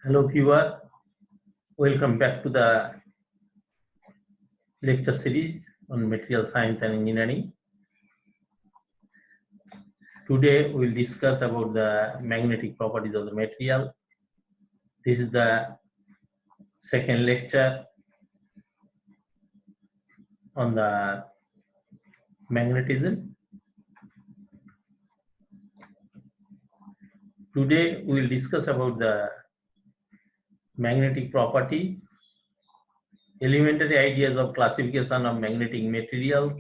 Hello viewer, welcome back to the lecture series on material science and engineering. Today we will discuss about the magnetic properties of the material. This is the second lecture on the magnetism. Today we will discuss about the magnetic property, elementary ideas of classification of magnetic materials,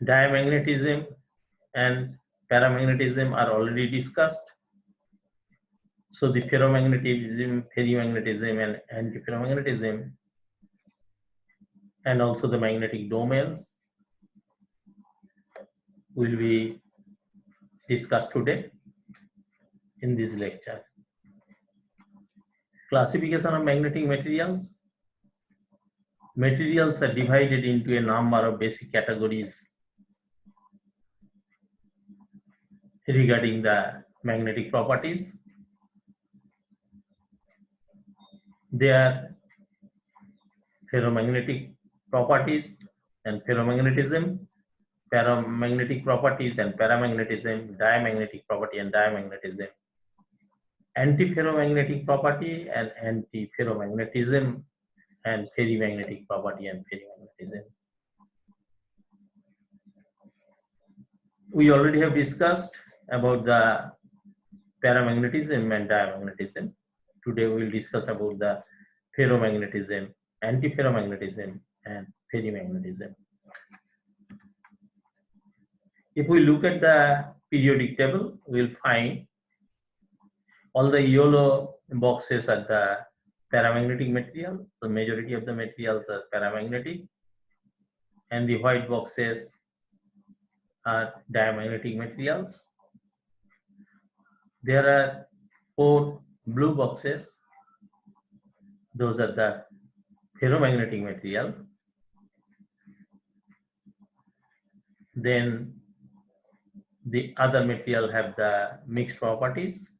diamagnetism and paramagnetism are already discussed. So the ferromagnetism, ferrimagnetism and antiferromagnetism and also the magnetic domains will be discussed today in this lecture. Classification of magnetic materials. Materials are divided into a number of basic categories regarding the magnetic properties. They are ferromagnetic properties and ferromagnetism, paramagnetic properties and paramagnetism, diamagnetic property and diamagnetism, antiferromagnetic property and antiferromagnetism, and ferrimagnetic property and ferrimagnetism. We already have discussed about the paramagnetism and diamagnetism. Today we will discuss about the ferromagnetism, antiferromagnetism and ferrimagnetism. If we look at the periodic table, we will find all the yellow boxes are the paramagnetic material. So majority of the materials are paramagnetic, and the white boxes are diamagnetic materials. There are 4 blue boxes. Those are the ferromagnetic material. Then the other material have the mixed properties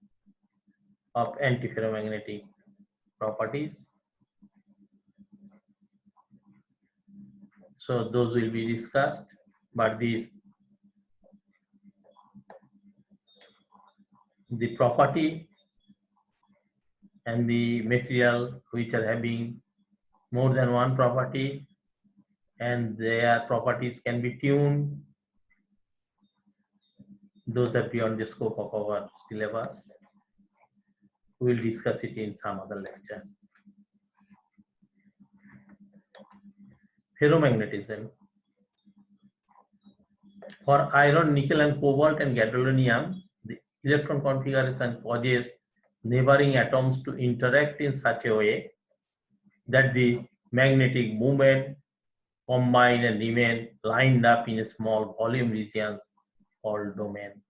of antiferromagnetic properties. So those will be discussed, but the property and the material which are having more than one property and their properties can be tuned, those are beyond the scope of our syllabus. We will discuss it in some other lecture. Ferromagnetism. For iron, nickel and cobalt and gadolinium, the electron configuration causes neighboring atoms to interact in such a way that the magnetic movement combine and remain lined up in a small volume regions called domain.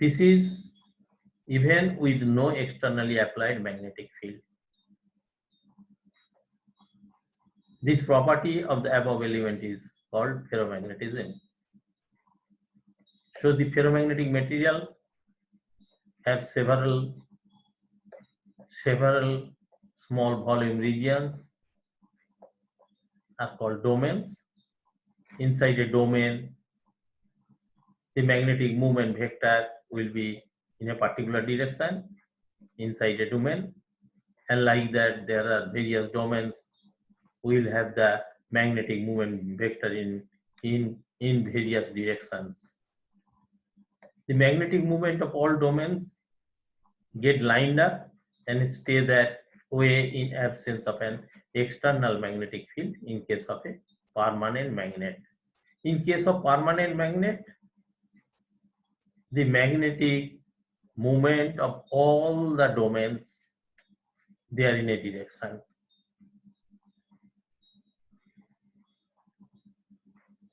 This is even with no externally applied magnetic field. This property of the above element is called ferromagnetism. So the ferromagnetic material have several small volume regions are called domains. Inside a domain, the magnetic movement vector will be in a particular direction inside a domain, and like that there are various domains will have the magnetic movement vector in various directions. The magnetic movement of all domains get lined up and stay that way in absence of an external magnetic field in case of a permanent magnet. In case of permanent magnet, the magnetic movement of all the domains, they are in a direction.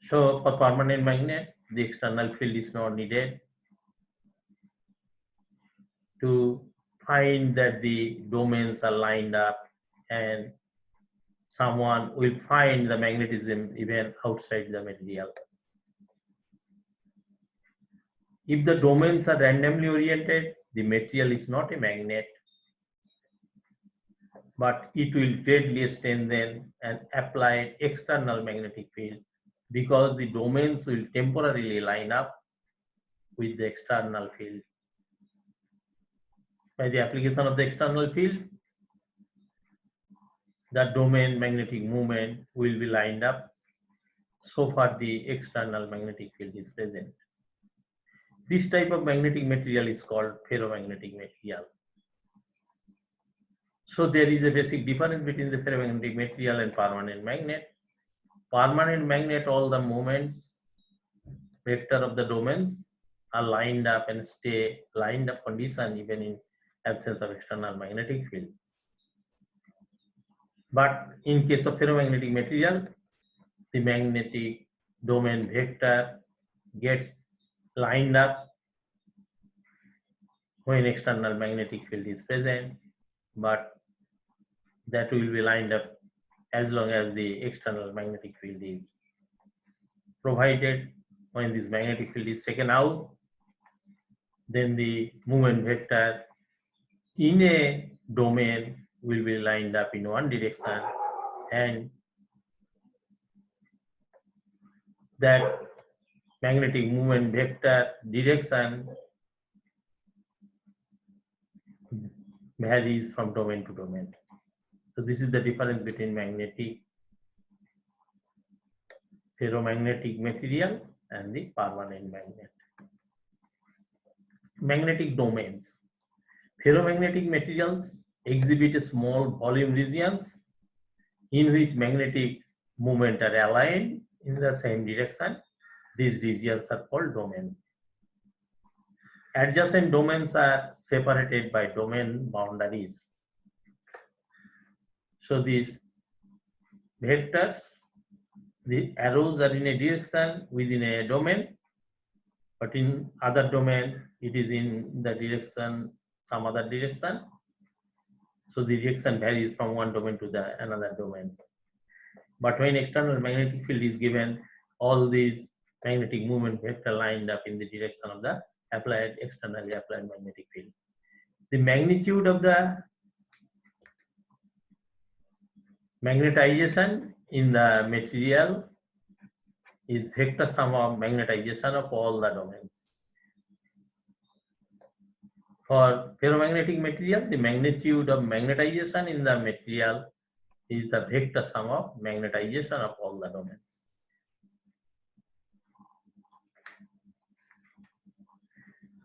So for permanent magnet, the external field is not needed to find that the domains are lined up, and someone will find the magnetism even outside the material. If the domains are randomly oriented, the material is not a magnet, but it will greatly strengthen and apply external magnetic field because the domains will temporarily line up with the external field. By the application of the external field, the domain magnetic moment will be lined up. So far, the external magnetic field is present. This type of magnetic material is called ferromagnetic material. So there is a basic difference between the ferromagnetic material and permanent magnet. Permanent magnet, all the moments, vector of the domains are lined up and stay lined up condition even in absence of external magnetic field. But in case of ferromagnetic material, the magnetic domain vector gets lined up when external magnetic field is present, but that will be lined up as long as the external magnetic field is provided. When this magnetic field is taken out, then the movement vector in a domain will be lined up in one direction, and that magnetic movement vector direction varies from domain to domain. So this is the difference between magnetic, ferromagnetic material and the permanent magnet. Magnetic domains. Ferromagnetic materials exhibit small volume regions in which magnetic movement are aligned in the same direction. These regions are called domain. Adjacent domains are separated by domain boundaries. So these vectors, the arrows are in a direction within a domain, but in other domain, it is in the direction, some other direction. So the direction varies from one domain to the another domain. But when external magnetic field is given, all these magnetic movement vector lined up in the direction of the externally applied magnetic field. The magnitude of the magnetization in the material is vector sum of magnetization of all the domains. For ferromagnetic material, the magnitude of magnetization in the material is the vector sum of magnetization of all the domains.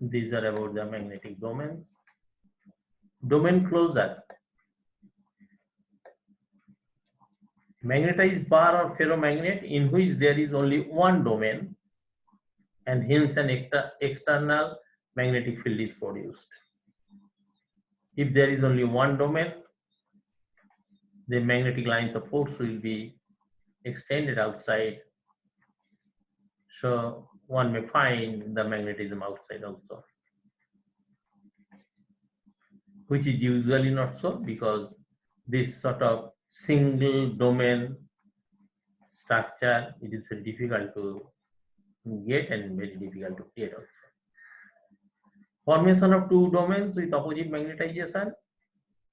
These are about the magnetic domains. Domain closure. Magnetized bar or ferromagnet in which there is only one domain and hence an external magnetic field is produced. If there is only one domain, the magnetic lines of force will be extended outside. So one may find the magnetism outside also, which is usually not so because this sort of single domain structure, it is very difficult to get and very difficult to create also. Formation of two domains with opposite magnetization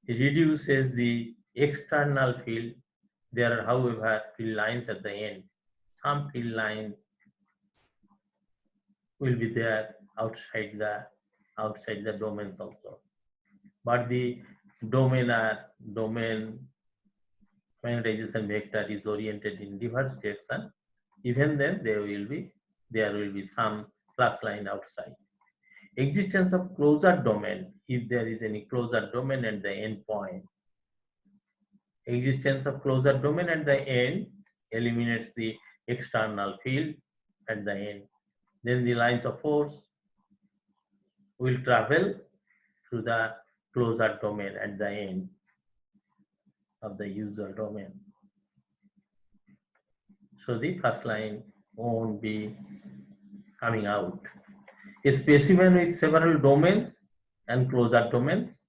reduces the external field. There are, however, field lines at the end. Some field lines will be there outside the domains also. But the domain magnetization vector is oriented in reverse direction. Even then there will be some flux line outside. Existence of closure domain, if there is any closure domain at the end point. Existence of closure domain at the end eliminates the external field at the end. Then the lines of force will travel through the closure domain at the end of the usual domain. So the flux line won't be coming out. A specimen with several domains and closure domains,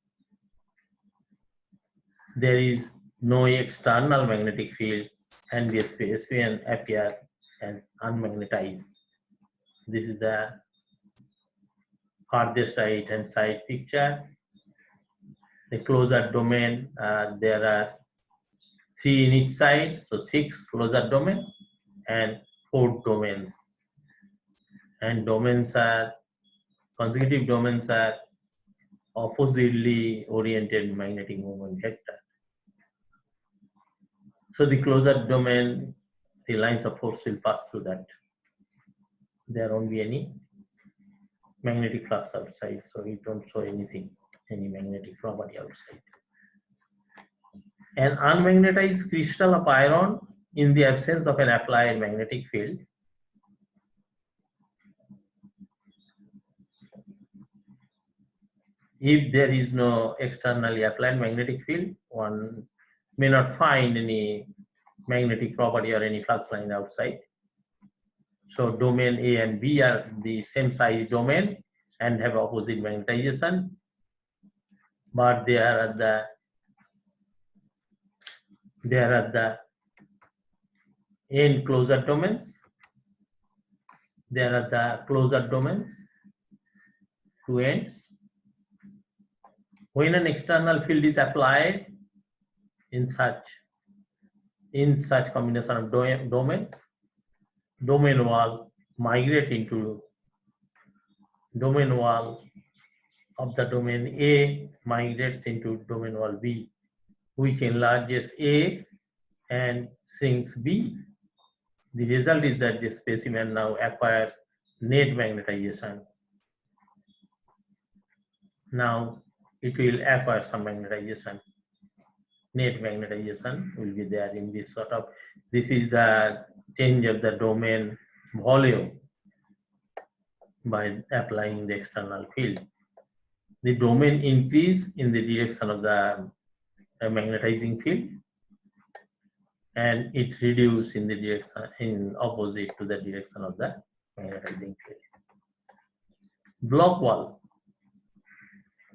there is no external magnetic field and the specimen appear as unmagnetized. This is the farthest right hand side picture. The closure domain, there are 3 in each side, so 6 closure domain and 4 domains. And domains are, consecutive domains are oppositely oriented magnetic moment vector. So the closure domain, the lines of force will pass through that. There won't be any magnetic flux outside, so it don't show anything, any magnetic property outside. An unmagnetized crystal of iron in the absence of an applied magnetic field if there is no externally applied magnetic field, one may not find any magnetic property or any flux line outside. So domain A and B are the same size domain and have opposite magnetization, but they are at the end closure domains. They are at the closure domains, two ends. When an external field is applied in such combination of domains, domain wall migrate into domain wall of the domain A migrates into domain wall B, which enlarges A and shrinks B. The result is that the specimen now acquires net magnetization. Now it will acquire some magnetization. Net magnetization will be there in this sort of, this is the change of the domain volume by applying the external field. The domain increase in the direction of the magnetizing field, and it reduce in the direction in opposite to the direction of the magnetizing field. Block wall.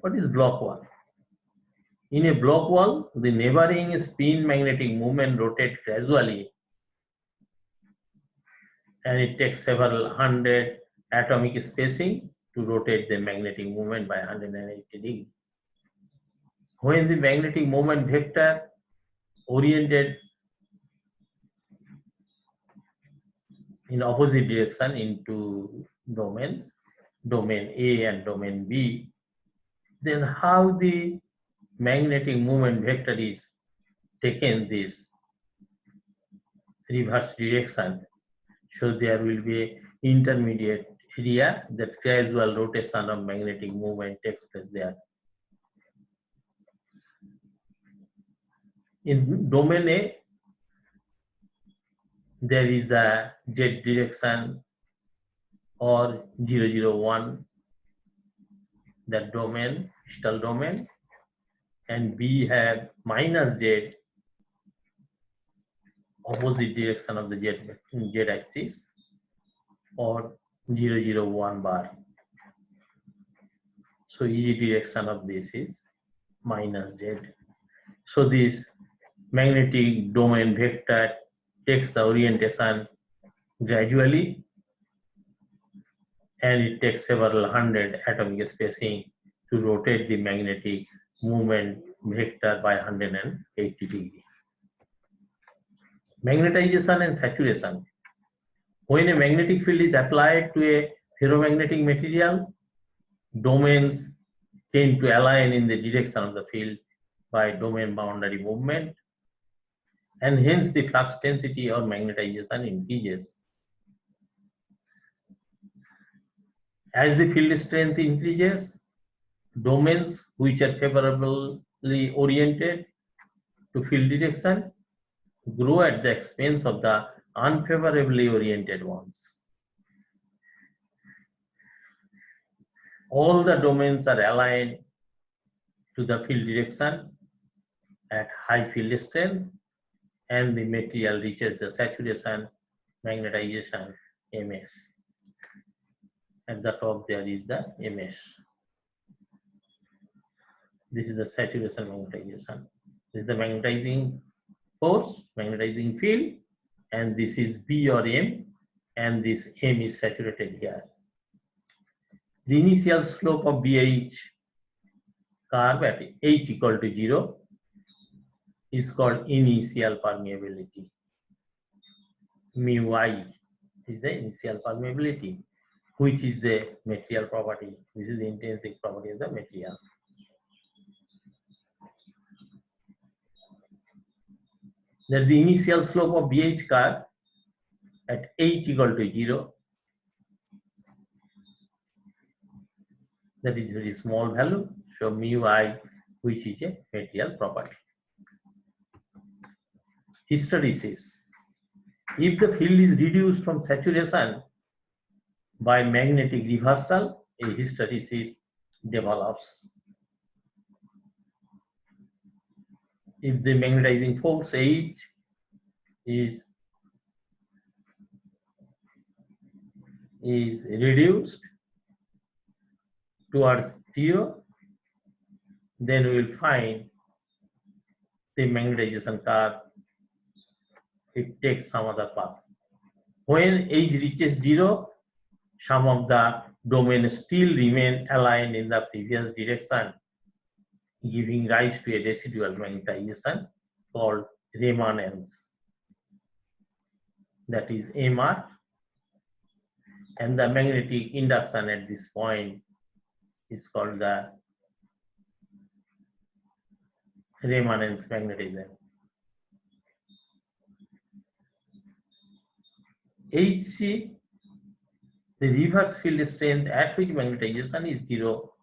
What is block wall? In a block wall, the neighboring spin magnetic moment rotates gradually, and it takes several hundred atomic spacing to rotate the magnetic moment by 180 degrees. When the magnetic moment vector oriented in opposite direction into domains, domain A and domain B, then how the magnetic moment vector is taken this reverse direction. So there will be an intermediate area that gradual rotation of magnetic movement takes place there. In domain A, there is a Z direction or 001, that domain, crystal domain, and B have minus Z, opposite direction of the Z axis, or 001 bar. So easy direction of this is minus Z. So this magnetic domain vector takes the orientation gradually, and it takes several hundred atomic spacing to rotate the magnetic moment vector by 180 degrees. Magnetization and saturation. When a magnetic field is applied to a ferromagnetic material, domains tend to align in the direction of the field by domain boundary movement, and hence the flux density or magnetization increases. As the field strength increases, domains which are favorably oriented to field direction grow at the expense of the unfavorably oriented ones. All the domains are aligned to the field direction at high field strength, and the material reaches the saturation magnetization MS. At the top there is the MS. This is the saturation magnetization. This is the magnetizing force, magnetizing field, and this is B or M, and this M is saturated here. The initial slope of BH curve at H equal to 0 is called initial permeability. Mu I is the initial permeability, which is the material property. This is the intrinsic property of the material. That the initial slope of BH curve at H equal to 0, that is very small value, so mu I, which is a material property. Hysteresis. If the field is reduced from saturation by magnetic reversal, a hysteresis develops. If the magnetizing force H is reduced towards 0, then we will find the magnetization curve, it takes some other path. When H reaches 0, some of the domains still remain aligned in the previous direction, giving rise to a residual magnetization called remanence. That is MR. And the magnetic induction at this point is called the remanence magnetism. HC, the reverse field strength at which magnetization is 0,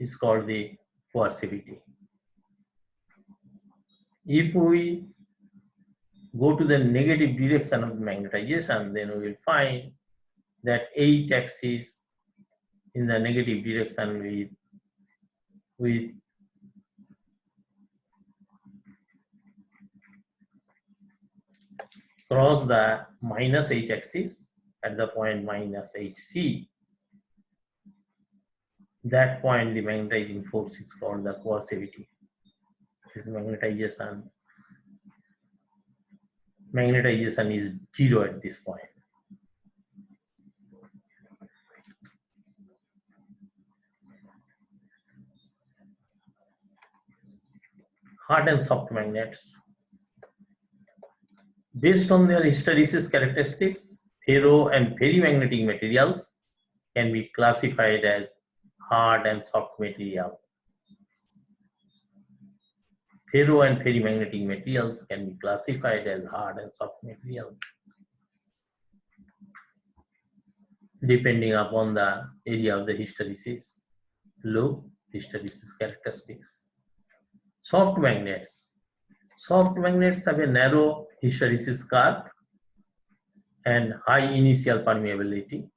is called the coercivity. If we go to the negative direction of the magnetization, then we will find that H axis in the negative direction with cross the minus H axis at the point minus HC. That point the magnetizing force is called the coercivity. This magnetization is 0 at this point. Hard and soft magnets. Based on their hysteresis characteristics, ferro and ferrimagnetic materials can be classified as hard and soft material. Ferro and ferrimagnetic materials can be classified as hard and soft materials depending upon the area of the hysteresis, loop, hysteresis characteristics. Soft magnets. Soft magnets have a narrow hysteresis curve and high initial permeability,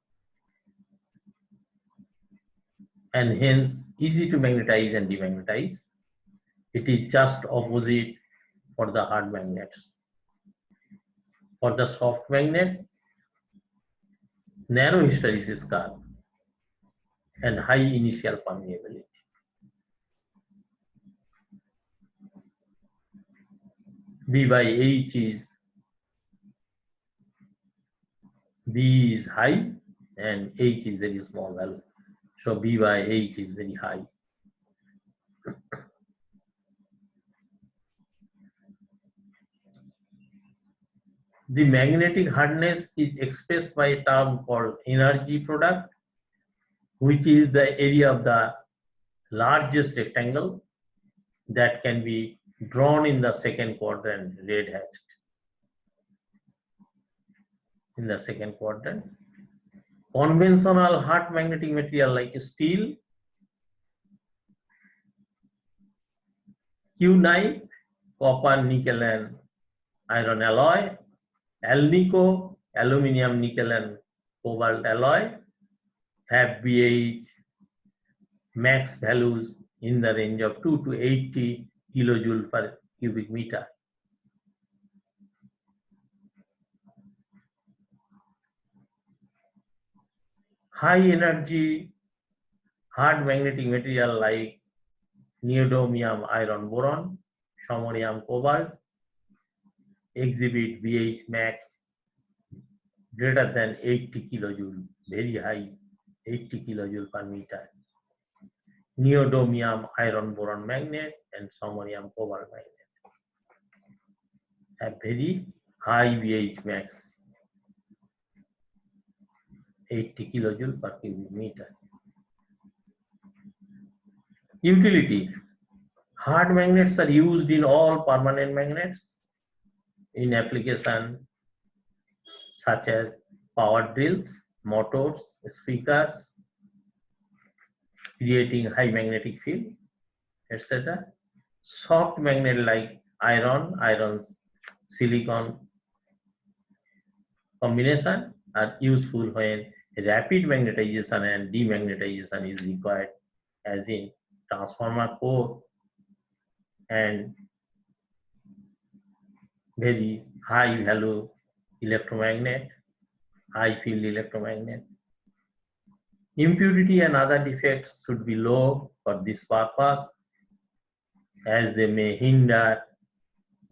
and hence easy to magnetize and demagnetize. It is just opposite for the hard magnets. For the soft magnet, narrow hysteresis curve and high initial permeability. B by H is, B is high and H is very small value. So B by H is very high. The magnetic hardness is expressed by a term called energy product, which is the area of the largest rectangle that can be drawn in the second quadrant, red hatched. In the second quadrant, conventional hard magnetic material like steel, Q9, copper, nickel and iron alloy, Alnico, aluminium, nickel and cobalt alloy have BH max values in the range of 2 to 80 kilojoule per cubic meter. High energy hard magnetic material like neodymium iron boron, samarium cobalt exhibit BH max greater than 80 kilojoule, very high 80 kilojoule per meter. Neodymium iron boron magnet and samarium cobalt magnet have very high VH max, 80 kilojoule per cubic meter. Utility. Hard magnets are used in all permanent magnets in application such as power drills, motors, speakers, creating high magnetic field, etc. Soft magnet like iron's silicon combination are useful when rapid magnetization and demagnetization is required, as in transformer core and very high value electromagnet, high field electromagnet. Impurity and other defects should be low for this purpose, as they may hinder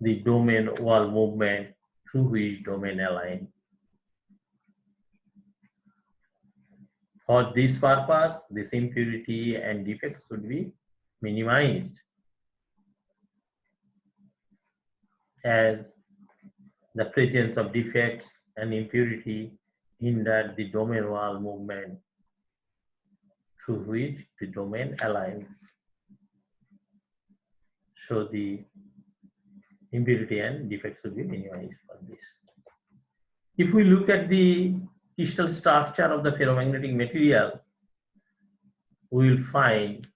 the domain wall movement through which domain align. For this purpose, this impurity and defects should be minimized, as the presence of defects and impurity hinder the domain wall movement through which the domain aligns. So the impurity and defects should be minimized for this. If we look at the crystal structure of the ferromagnetic material, we will find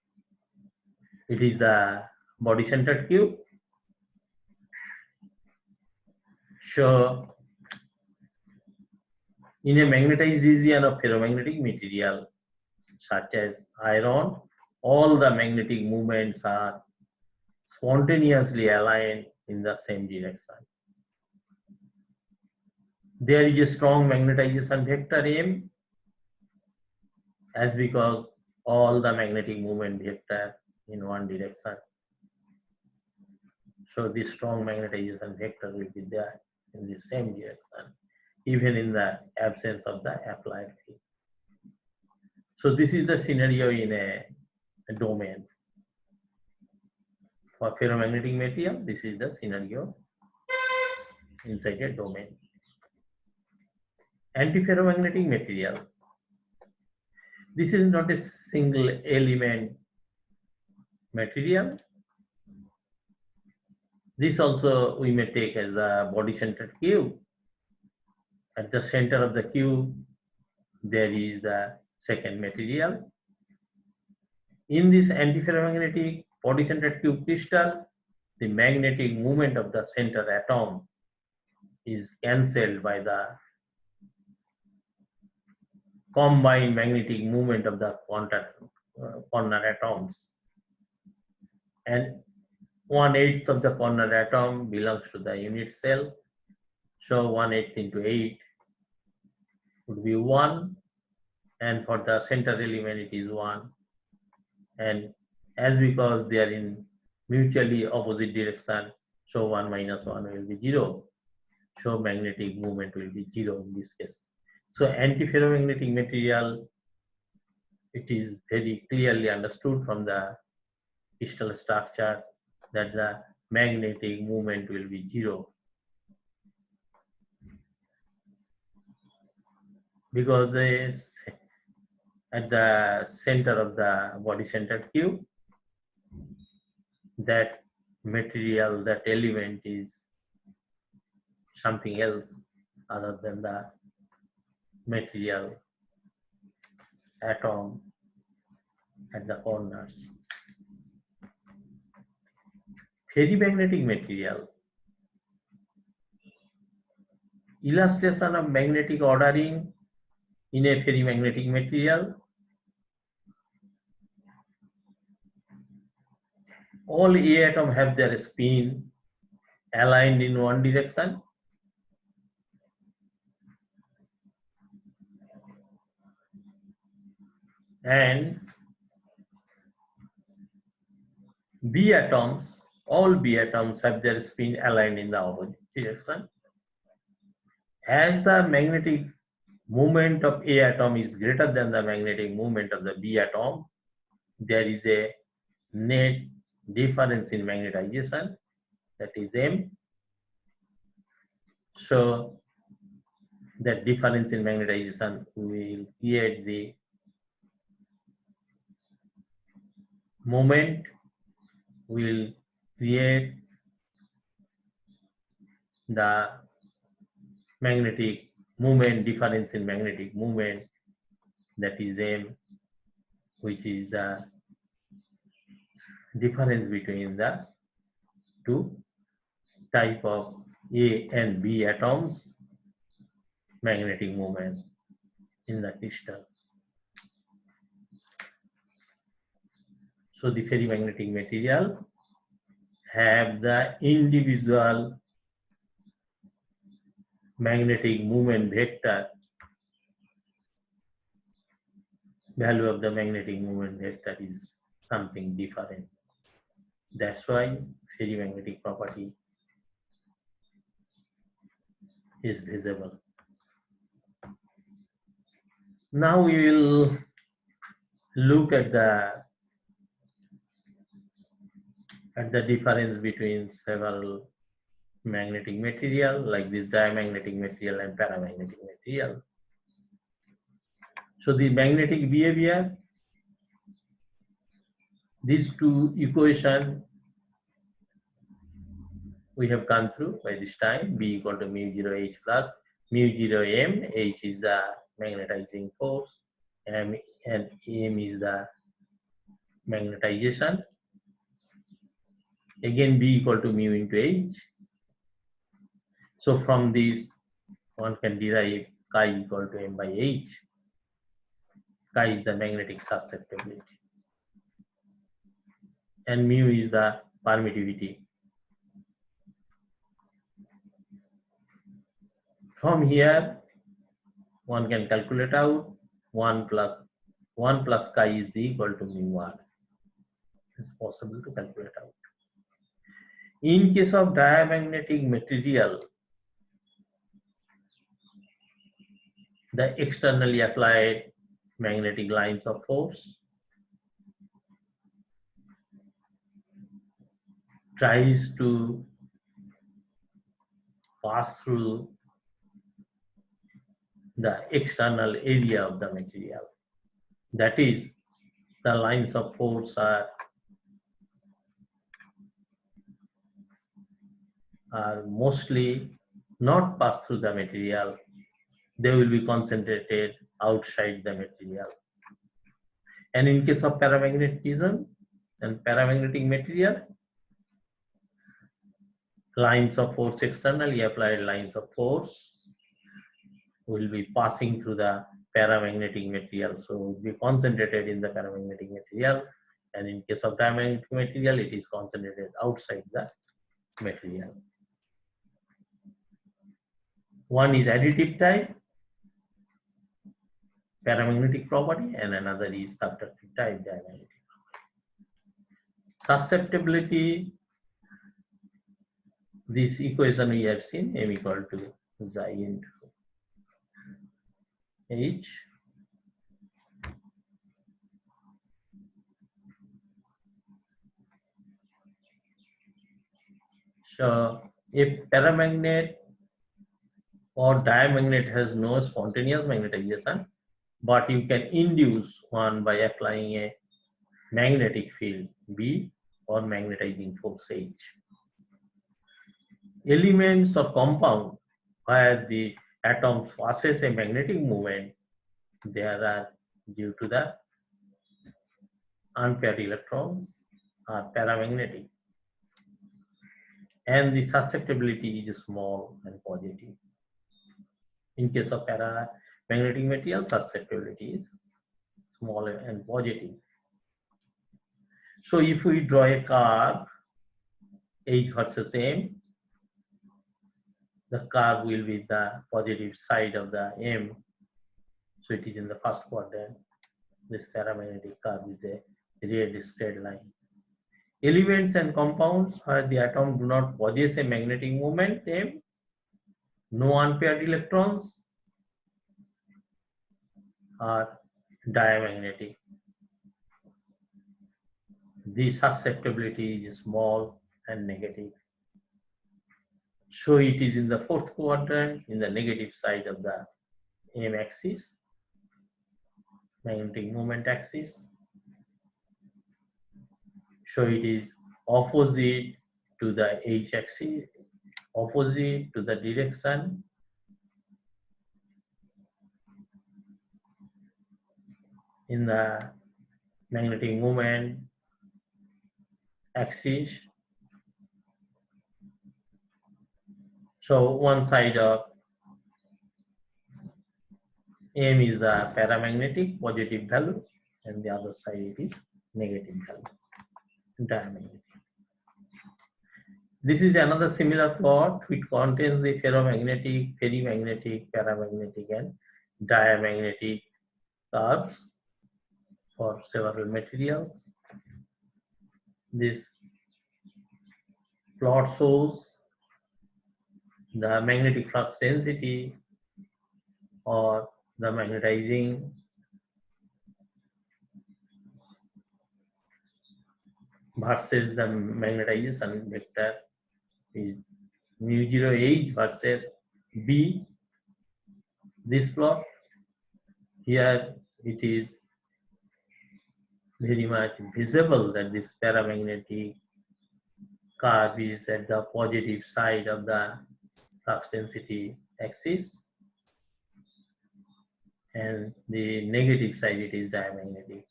it is the body-centered cube. So in a magnetized region of ferromagnetic material such as iron, all the magnetic movements are spontaneously aligned in the same direction. There is a strong magnetization vector M, as because all the magnetic movement vector in one direction. So this strong magnetization vector will be there in the same direction, even in the absence of the applied field. So this is the scenario in a domain. For ferromagnetic material, this is the scenario inside a domain. Antiferromagnetic material. This is not a single element material. This also we may take as a body-centered cube. At the center of the cube, there is the second material. In this antiferromagnetic body-centered cube crystal, the magnetic moment of the center atom is cancelled by the combined magnetic moment of the corner atoms, and 1/8 of the corner atom belongs to the unit cell. So 1/8 into 8 would be 1, and for the center element it is 1. And as because they are in mutually opposite direction, so 1 minus 1 will be 0. So magnetic movement will be 0 in this case. So antiferromagnetic material, it is very clearly understood from the crystal structure that the magnetic movement will be 0. Because this, at the center of the body-centered cube, that material, that element is something else other than the material atom at the corners. Ferrimagnetic material. Illustration of magnetic ordering in a ferrimagnetic material. All A atoms have their spin aligned in one direction. And B atoms, all B atoms have their spin aligned in the opposite direction. As the magnetic moment of A atom is greater than the magnetic moment of the B atom, there is a net difference in magnetization, that is M. So that difference in magnetization will create the moment, will create the magnetic moment, difference in magnetic moment, that is M, which is the difference between the two type of A and B atoms magnetic moment in the crystal. So the ferromagnetic material have the individual magnetic moment vector, value of the magnetic moment vector is something different. That's why ferromagnetic property is visible. Now we will look at the difference between several magnetic material like this diamagnetic material and paramagnetic material. So the magnetic behavior, these two equations we have gone through by this time. B equal to mu 0 H plus mu 0 M. H is the magnetizing force, and M is the magnetization. Again, B equal to mu into H. So from this, one can derive chi equal to M by H. Chi is the magnetic susceptibility, and mu is the permittivity. From here, one can calculate out 1 plus chi is equal to mu r. It's possible to calculate out. In case of diamagnetic material, the externally applied magnetic lines of force tries to pass through the external area of the material. That is, the lines of force are mostly not pass through the material. They will be concentrated outside the material. And in case of paramagnetism and paramagnetic material, lines of force, externally applied lines of force, will be passing through the paramagnetic material. So will be concentrated in the paramagnetic material, and in case of diamagnetic material, it is concentrated outside the material. One is additive type, paramagnetic property, and another is subtractive type, diamagnetic property. Susceptibility, this equation we have seen, M equal to xi into H. So if paramagnet or diamagnet has no spontaneous magnetization, but you can induce one by applying a magnetic field B or magnetizing force H. Elements or compound where the atom passes a magnetic moment, there are, due to the unpaired electrons, are paramagnetic, and the susceptibility is small and positive. In case of paramagnetic material, susceptibility is small and positive. So if we draw a curve H versus M, the curve will be the positive side of the M. So it is in the first quadrant. This paramagnetic curve is a red straight line. Elements and compounds where the atom do not possess a magnetic moment M, no unpaired electrons, are diamagnetic. The susceptibility is small and negative. So it is in the fourth quadrant, in the negative side of the M axis, magnetic moment axis. So it is opposite to the H axis, opposite to the direction in the magnetic moment axis. So one side of M is the paramagnetic positive value and the other side is negative value, diamagnetic. This is another similar plot which contains the ferromagnetic, ferrimagnetic, paramagnetic and diamagnetic curves for several materials. This plot shows the magnetic flux density or the magnetizing versus the magnetization vector is mu 0 H versus B. This plot here, it is very much visible that this paramagnetic curve is at the positive side of the flux density axis and the negative side it is diamagnetic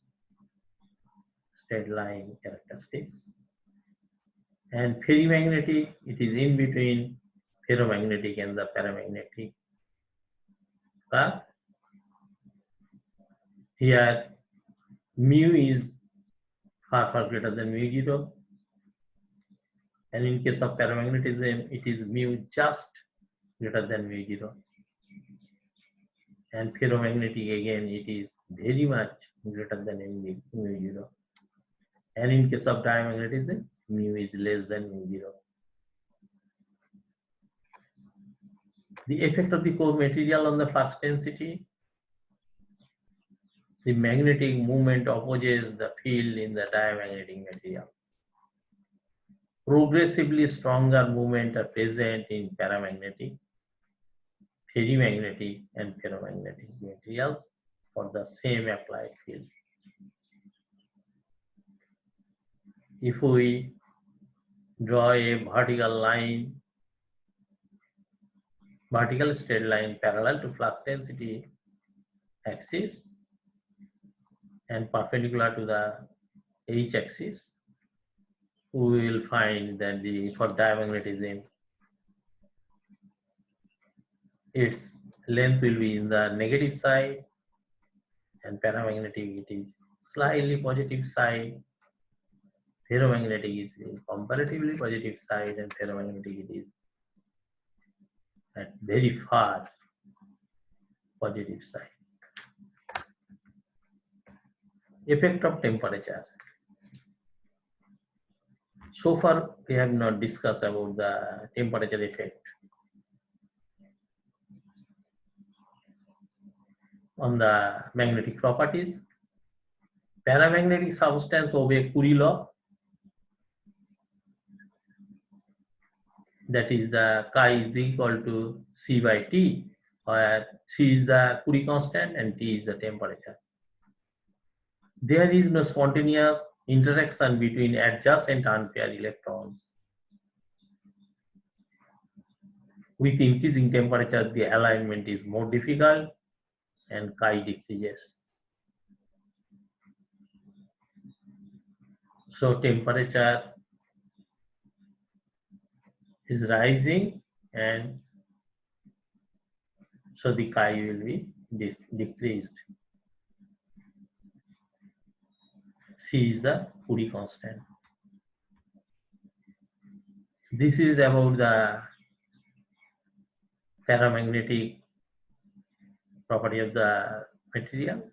straight line characteristics. And ferrimagnetic, it is in between ferromagnetic and the paramagnetic curve. Here mu is far greater than mu 0, and in case of paramagnetism it is mu just greater than mu 0, and ferromagnetic again it is very much greater than mu 0, and in case of diamagnetism mu is less than mu 0. The effect of the core material on the flux density. The magnetic movement opposes the field in the diamagnetic materials. Progressively stronger movement are present in paramagnetic, ferrimagnetic and ferromagnetic materials for the same applied field. If we draw a vertical line, vertical straight line parallel to flux density axis and perpendicular to the H axis, we will find that for diamagnetism, its length will be in the negative side, and paramagnetic it is slightly positive side. Ferromagnetic is in comparatively positive side, and ferromagnetic it is at very far positive side. Effect of temperature. So far, we have not discussed about the temperature effect on the magnetic properties. Paramagnetic substance obey Curie law. That is the chi is equal to C by T, where C is the Curie constant and T is the temperature. There is no spontaneous interaction between adjacent unpaired electrons. With increasing temperature, the alignment is more difficult and chi decreases. So temperature is rising, and so the chi will be decreased. C is the Curie constant. This is about the paramagnetic property of the material.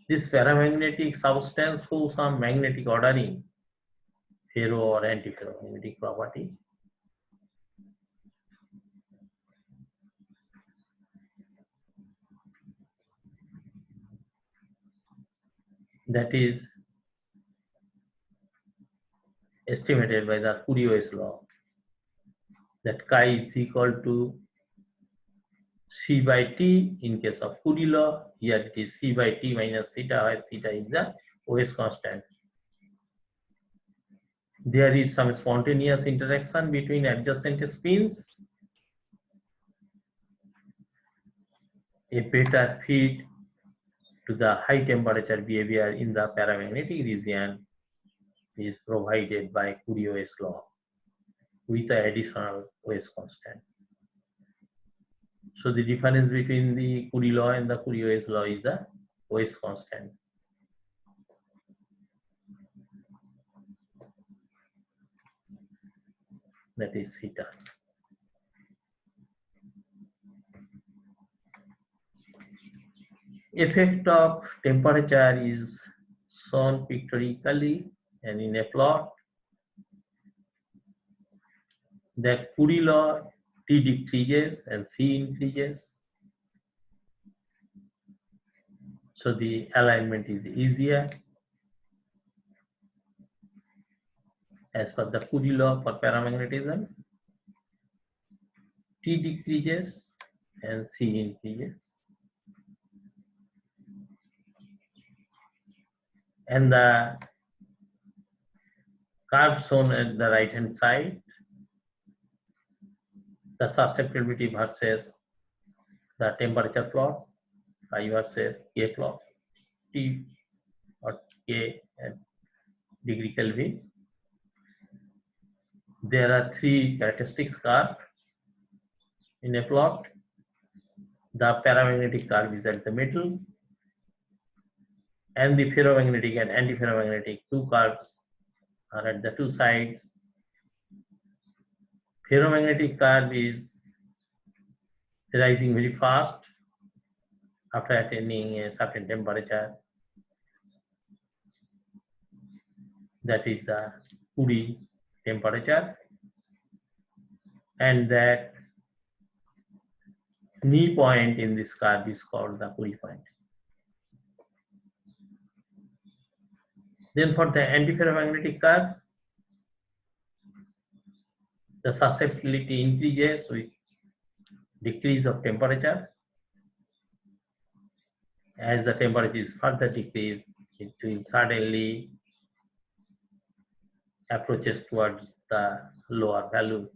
This paramagnetic substance shows some magnetic ordering, ferro or antiferromagnetic property. that is estimated by the Curie-Weiss law, that chi is equal to C by T in case of Curie law. Here it is C by T minus theta, where theta is the Weiss constant. There is some spontaneous interaction between adjacent spins. A better fit to the high temperature behavior in the paramagnetic region is provided by Curie-Weiss law with the additional Weiss constant. So the difference between the Curie law and the Curie-Weiss law is the Weiss constant. That is theta. Effect of temperature is shown pictorially and in a plot. The Curie law, T decreases and C increases. So the alignment is easier. As per the Curie law for paramagnetism, T decreases and C increases. And the curve shown at the right hand side, the susceptibility versus the temperature plot, I versus K plot, T or K and degree Kelvin. There are three characteristics curve in a plot. The paramagnetic curve is at the middle, and the ferromagnetic and antiferromagnetic two curves are at the two sides. Ferromagnetic curve is rising very fast after attaining a certain temperature. That is the Curie temperature, and that knee point in this curve is called the Curie point. Then for the antiferromagnetic curve, the susceptibility increases with decrease of temperature. As the temperature is further decreased, it will suddenly approaches towards the lower value,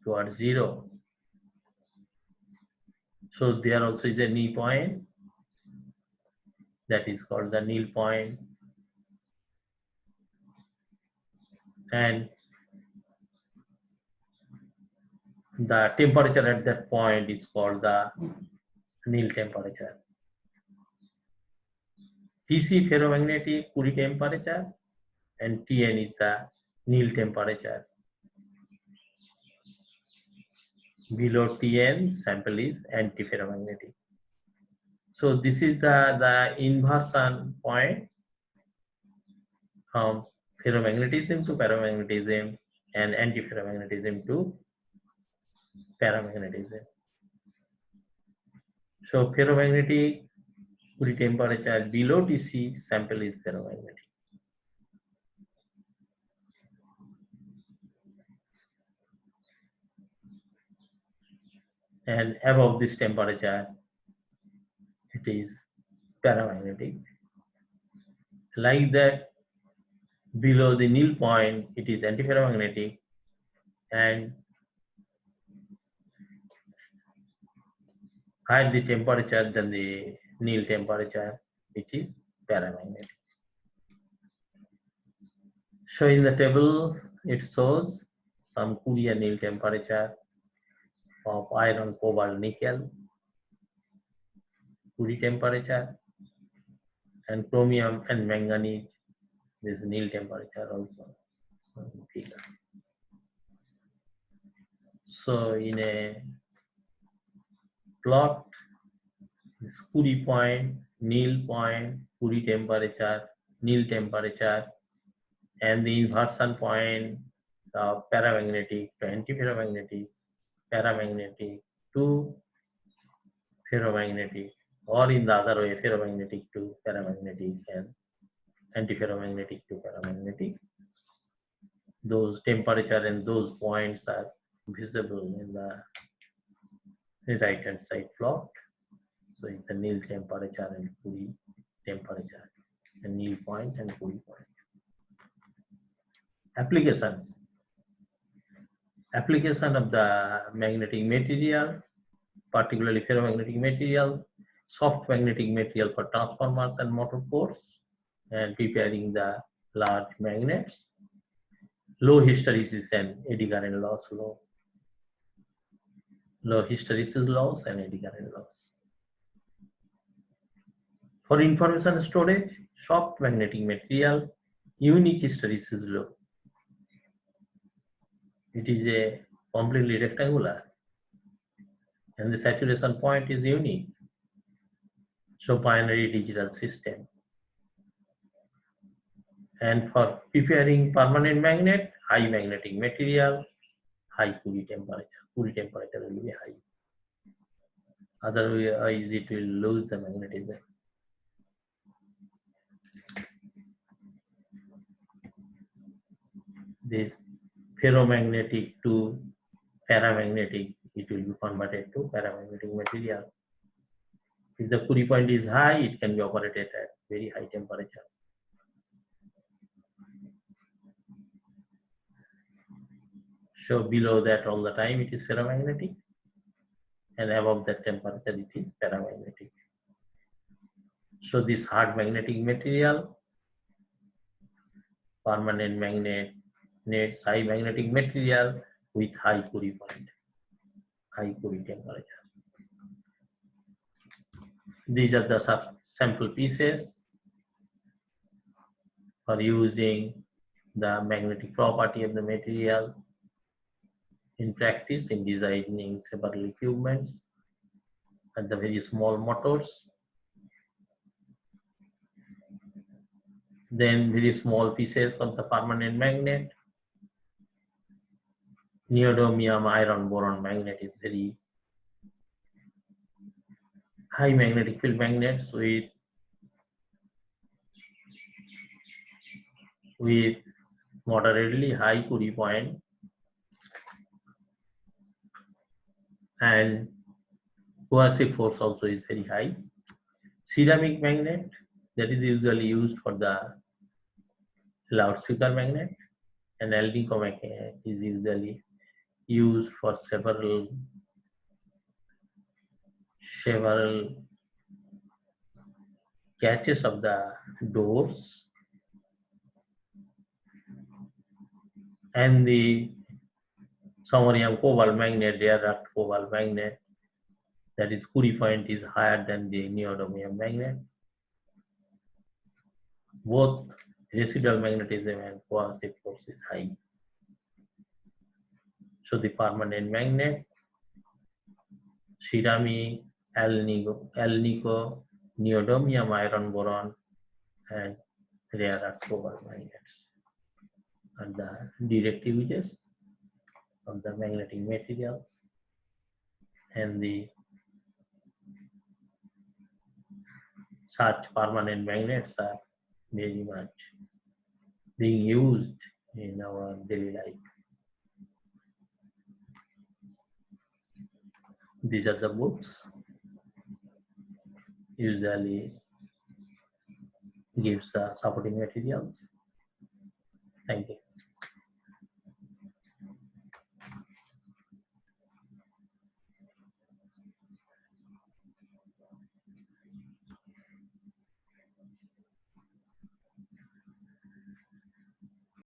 towards zero. So there also is a knee point that is called the Néel point, and the temperature at that point is called the Néel temperature. Tc ferromagnetic Curie temperature and Tn is the Néel temperature. Below Tn, sample is antiferromagnetic. So this is the inversion point from ferromagnetism to paramagnetism and antiferromagnetism to paramagnetism. So ferromagnetic Curie temperature below Tc, sample is ferromagnetic. And above this temperature, it is paramagnetic. Like that, below the Néel point, it is antiferromagnetic, and higher the temperature than the Néel temperature, it is paramagnetic. So in the table, it shows some Curie and Néel temperature of iron, cobalt, nickel, Curie temperature, and chromium and manganese, this Néel temperature also. So in a plot, this Curie point, Néel point, Curie temperature, Néel temperature, and the inversion point of paramagnetic to antiferromagnetic, paramagnetic to ferromagnetic, or in the other way, ferromagnetic to paramagnetic, and antiferromagnetic to paramagnetic. Those temperature and those points are visible in the right hand side plot. So it's the nil temperature and Curie temperature, the nil point and Curie point. Applications. Application of the magnetic material, particularly ferromagnetic materials, soft magnetic material for transformers and motor cores, and preparing the large magnets, low hysteresis and eddy current loss, low hysteresis loss and eddy current loss. For information storage, soft magnetic material, unique hysteresis low. It is a completely rectangular and the saturation point is unique. So binary digital system. And for preparing permanent magnet, high magnetic material, high Curie temperature. Curie temperature will be high. Otherwise, it will lose the magnetism. This ferromagnetic to paramagnetic, it will be converted to paramagnetic material. If the Curie point is high, it can be operated at very high temperature. So below that all the time it is ferromagnetic, and above that temperature it is paramagnetic. So this hard magnetic material, permanent magnet, needs high magnetic material with high Curie point, high Curie temperature. These are the sample pieces for using the magnetic property of the material in practice in designing several equipments and the very small motors. Then very small pieces of the permanent magnet. Neodymium iron boron magnet is very high magnetic field magnets with moderately high Curie point and coercive force also is very high. Ceramic magnet, that is usually used for the loudspeaker magnet, and alnico magnet is usually used for several catches of the doors, and the samarium cobalt magnet, rare earth cobalt magnet, that is Curie point is higher than the neodymium magnet. Both residual magnetism and coercive force is high. So the permanent magnet, ceramic, alnico, neodymium iron boron, and rare earth cobalt magnets are the direct uses of the magnetic materials, and the such permanent magnets are very much being used in our daily life. These are the books usually gives the supporting materials. Thank you.